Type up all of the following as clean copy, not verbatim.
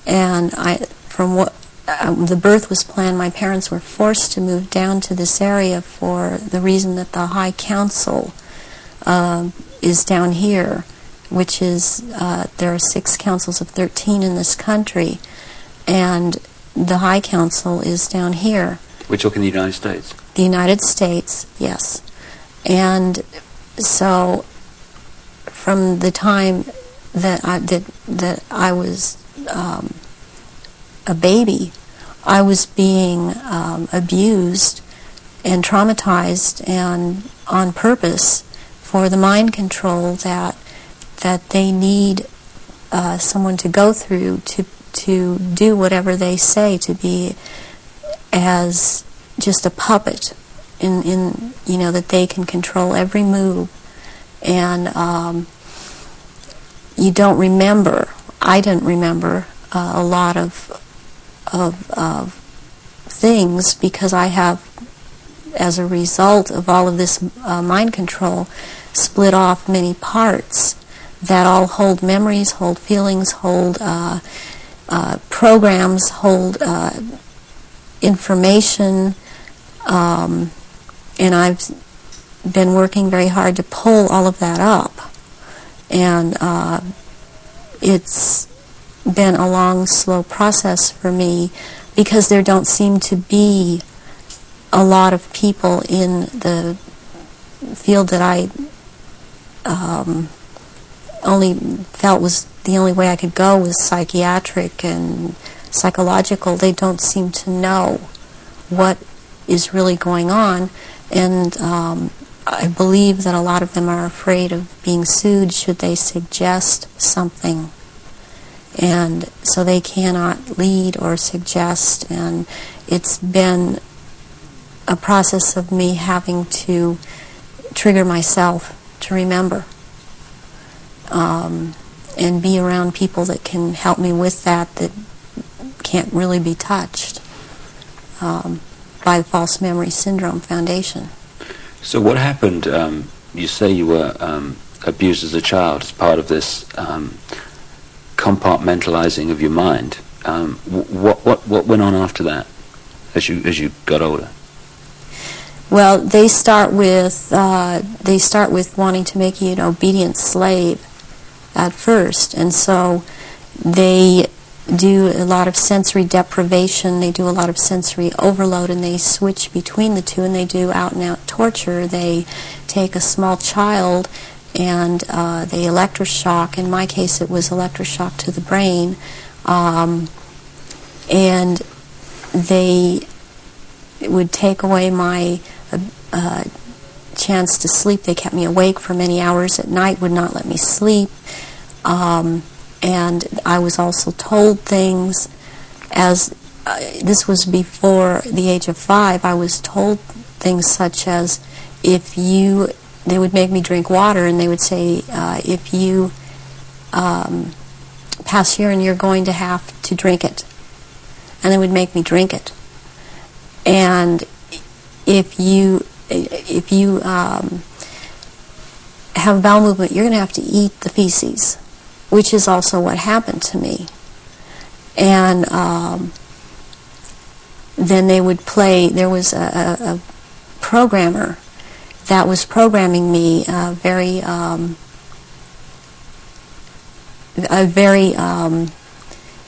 And the birth was planned. My parents were forced to move down to this area for the reason that the High Council is down here, which is, there are 6 councils of 13 in this country, and the High Council is down here. We're talking the United States? The United States, yes. And so from the time that I was a baby, I was being abused and traumatized, and on purpose, for the mind control that they need someone to go through to do whatever they say, to be as just a puppet in that they can control every move. And you don't remember, I didn't remember a lot of things, because I have, as a result of all of this mind control, split off many parts that all hold memories, hold feelings, hold programs, hold information, and I've been working very hard to pull all of that up. And it's been a long, slow process for me, because there don't seem to be a lot of people in the field that I only felt was the only way I could go was psychiatric and psychological. They don't seem to know what is really going on, and I believe that a lot of them are afraid of being sued should they suggest something, and so they cannot lead or suggest. And it's been a process of me having to trigger myself to remember, and be around people that can help me with that can't really be touched by the False Memory Syndrome Foundation. So what happened? You say you were abused as a child as part of this compartmentalizing of your mind. What went on after that, as you got older? Well, they start with wanting to make you an obedient slave at first, and so they do a lot of sensory deprivation, they do a lot of sensory overload, and they switch between the two, and they do out-and-out torture. They take a small child and they electroshock. In my case, it was electroshock to the brain, and they would take away my chance to sleep. They kept me awake for many hours at night, would not let me sleep. And I was also told things, as this was before the age of 5, I was told things such as, they would make me drink water, and they would say, if you pass urine, you're going to have to drink it. And they would make me drink it. And if you have bowel movement, you're going to have to eat the feces, which is also what happened to me. And then they would play, there was a programmer that was programming me, a very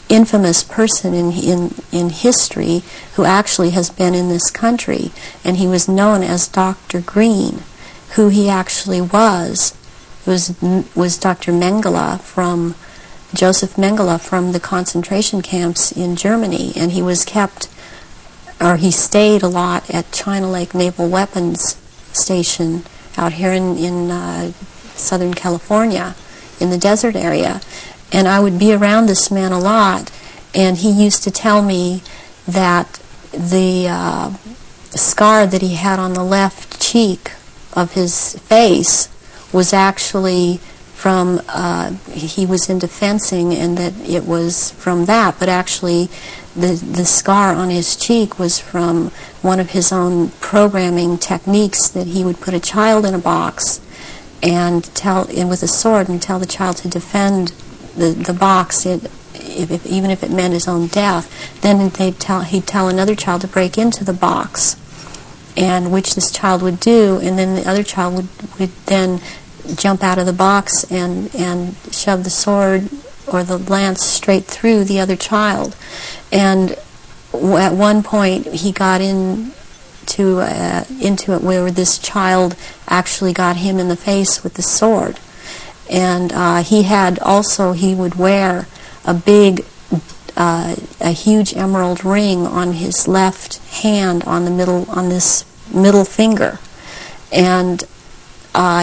infamous person in history, who actually has been in this country, and he was known as Dr. Green. Who he actually was Dr. Mengele, from Joseph Mengele, from the concentration camps in Germany, and he stayed a lot at China Lake Naval Weapons Station out here in Southern California, in the desert area. And I would be around this man a lot, and he used to tell me that the scar that he had on the left cheek of his face was actually from, he was into fencing, and that it was from that, but actually the scar on his cheek was from one of his own programming techniques, that he would put a child in a box and with a sword and tell the child to defend the box. even if it meant his own death. Then he'd tell another child to break into the box, and which this child would do, and then the other child would then jump out of the box and shove the sword or the lance straight through the other child. And at one point he got into it where this child actually got him in the face with the sword. And he would wear a huge emerald ring on his left hand on this middle finger. And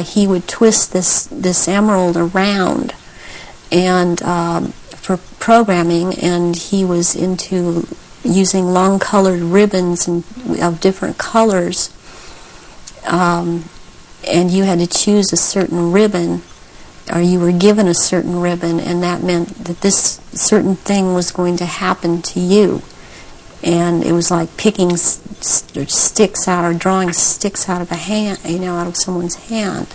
he would twist this emerald around and for programming, and he was into using long-colored ribbons of different colors, and you had to choose a certain ribbon, or you were given a certain ribbon, and that meant that this certain thing was going to happen to you. And it was like picking sticks out, or drawing sticks out of a hand, out of someone's hand.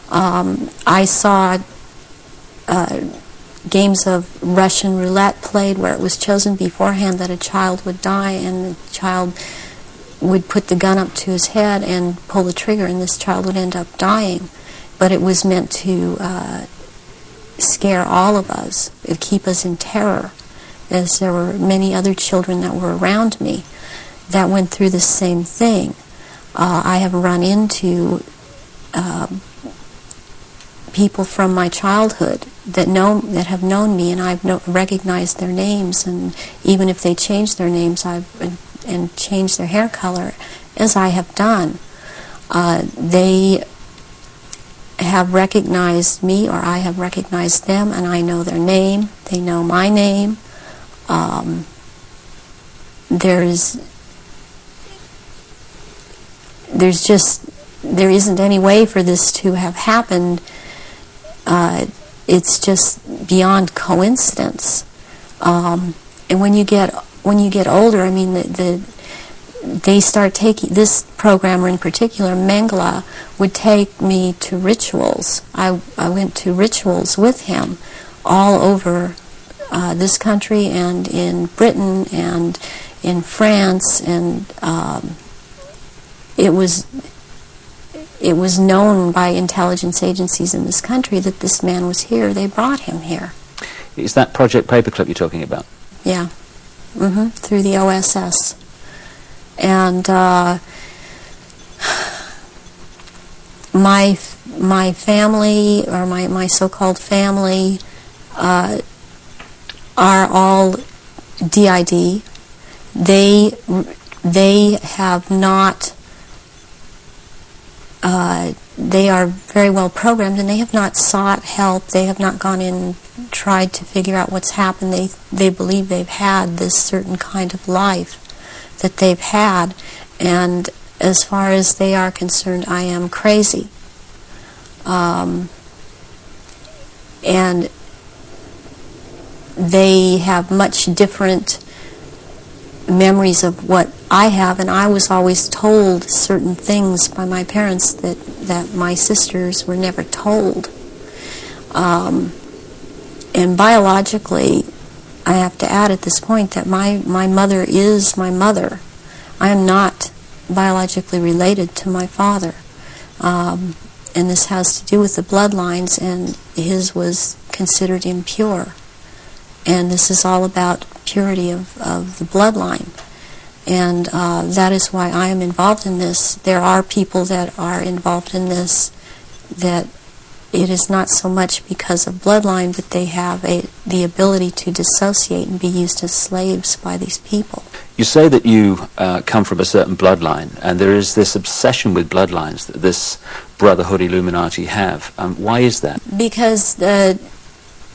I saw games of Russian roulette played where it was chosen beforehand that a child would die, and the child would put the gun up to his head and pull the trigger, and this child would end up dying. But it was meant to scare all of us, keep us in terror, as there were many other children that were around me that went through the same thing. I have run into people from my childhood that have known me, and I've recognized their names, and even if they change their names and change their hair color, as I have done, they have recognized me, or I have recognized them, and I know their name. They know my name. There isn't any way for this to have happened. It's just beyond coincidence. And when you get older, I mean, they start taking, this programmer in particular, Mengele, would take me to rituals. I went to rituals with him all over this country, and in Britain, and in France, and it was known by intelligence agencies in this country that this man was here. They brought him here. Is that Project Paperclip you're talking about? Yeah. Through the OSS. And my family, or my so-called family, are all DID. They have not. They are very well programmed, and they have not sought help. They have not gone in and tried to figure out what's happened. They believe they've had this certain kind of life that they've had, and as far as they are concerned, I am crazy. And they have much different memories of what I have, and I was always told certain things by my parents that my sisters were never told. And biologically, I have to add at this point that my mother is my mother. I am not biologically related to my father. And this has to do with the bloodlines, and his was considered impure. And this is all about purity of the bloodline. And that is why I am involved in this. There are people that are involved in this that it is not so much because of bloodline, but they have the ability to dissociate and be used as slaves by these people. You say that you come from a certain bloodline, and there is this obsession with bloodlines that this Brotherhood Illuminati have. Why is that? Because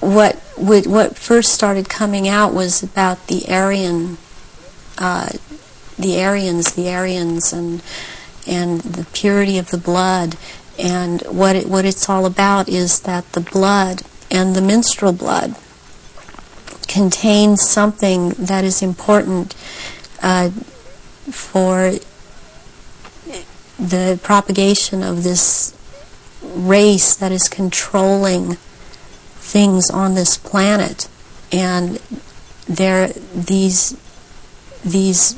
what first started coming out was about the Aryans, and the purity of the blood. And what it's all about is that the blood, and the menstrual blood, contains something that is important for the propagation of this race that is controlling things on this planet. And these